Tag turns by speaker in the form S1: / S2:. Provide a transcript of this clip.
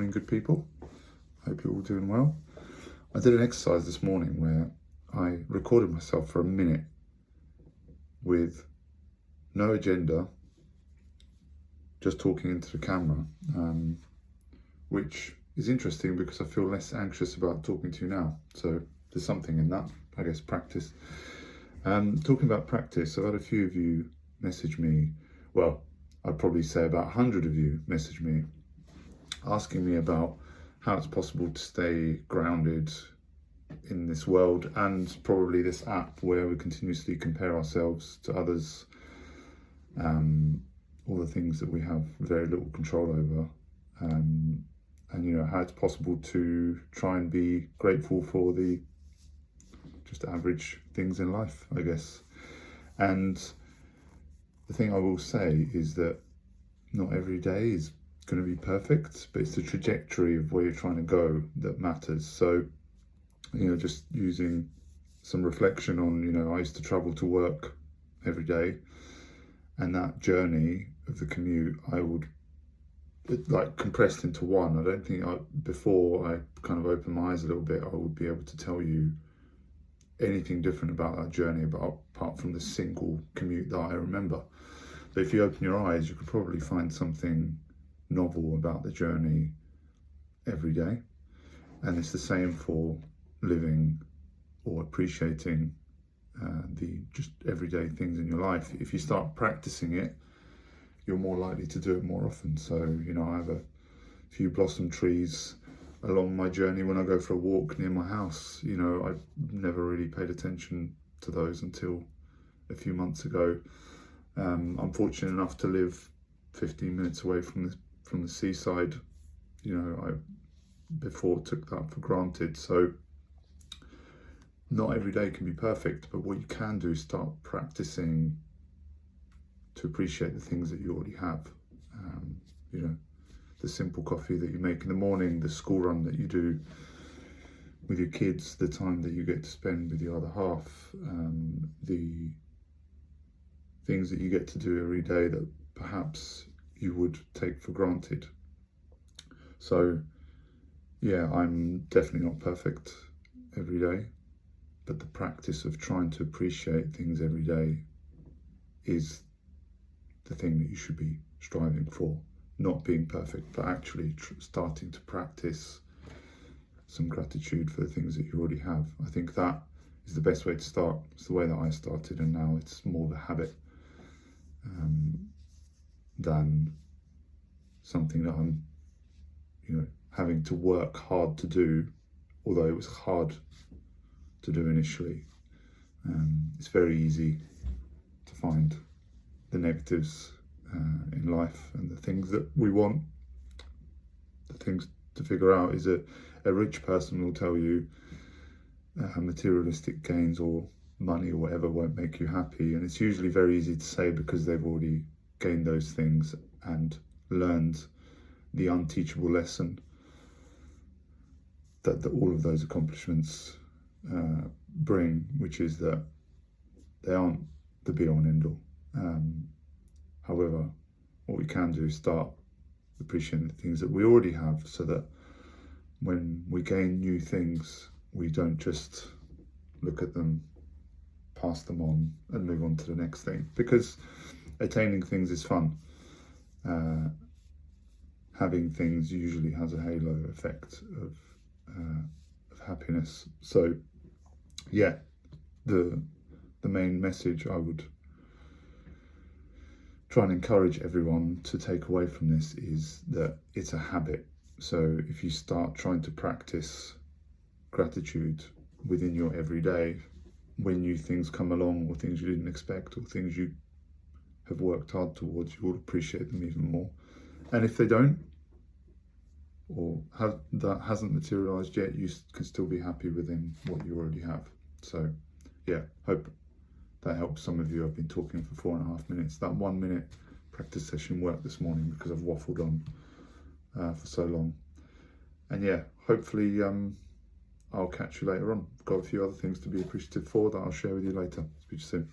S1: morning, good people. Hope you're all doing well. I did an exercise this morning where I recorded myself for a minute with no agenda, just talking into the camera, which is interesting because I feel less anxious about talking to you now. So there's something in that, I guess, practice. Talking about practice, I've had a few of you message me, well, I'd probably say about 100 of you message me asking me about how it's possible to stay grounded in this world and probably this app where we continuously compare ourselves to others, all the things that we have very little control over, and you know, how it's possible to try and be grateful for the just average things in life, I guess. And the thing I will say is that not every day is going to be perfect, but it's the trajectory of where you're trying to go that matters. So, you know, just using some reflection on, you know, I used to travel to work every day, and that journey of the commute, like compressed into one. I don't think before I kind of opened my eyes a little bit, I would be able to tell you anything different about that journey, apart from the single commute that I remember. But if you open your eyes, you could probably find something novel about the journey every day. And it's the same for living or appreciating the just everyday things in your life. If you start practicing it, you're more likely to do it more often. So, you know, I have a few blossom trees along my journey when I go for a walk near my house. You know, I've never really paid attention to those until a few months ago. I'm fortunate enough to live 15 minutes away from the seaside. You know, I before took that for granted. So not every day can be perfect, but what you can do is start practicing to appreciate the things that you already have. You know, the simple coffee that you make in the morning, the school run that you do with your kids, the time that you get to spend with your other half, the things that you get to do every day that perhaps you would take for granted. So yeah, I'm definitely not perfect every day, but the practice of trying to appreciate things every day is the thing that you should be striving for. Not being perfect, but actually starting to practice some gratitude for the things that you already have. I think that is the best way to start. It's the way that I started, and now it's more of a habit than something that I'm, you know, having to work hard to do, although it was hard to do initially. It's very easy to find the negatives in life and the things that we want. The things to figure out is that a rich person will tell you materialistic gains or money or whatever won't make you happy, and it's usually very easy to say because they've already gained those things and learned the unteachable lesson that all of those accomplishments bring, which is that they aren't the be all and end all. However, what we can do is start appreciating the things that we already have, so that when we gain new things, we don't just look at them, pass them on, and move on to the next thing. Because attaining things is fun. Having things usually has a halo effect of happiness. So yeah, the main message I would try and encourage everyone to take away from this is that it's a habit. So if you start trying to practice gratitude within your everyday, when new things come along, or things you didn't expect, or things you have worked hard towards, you will appreciate them even more. And if they don't, or that hasn't materialized yet, you can still be happy within what you already have. So yeah, hope that helps some of you. I've been talking for 4.5 minutes. That 1 minute practice session worked this morning because I've waffled on for so long. And yeah, hopefully I'll catch you later on. I've got a few other things to be appreciative for that I'll share with you later. Speak to you soon.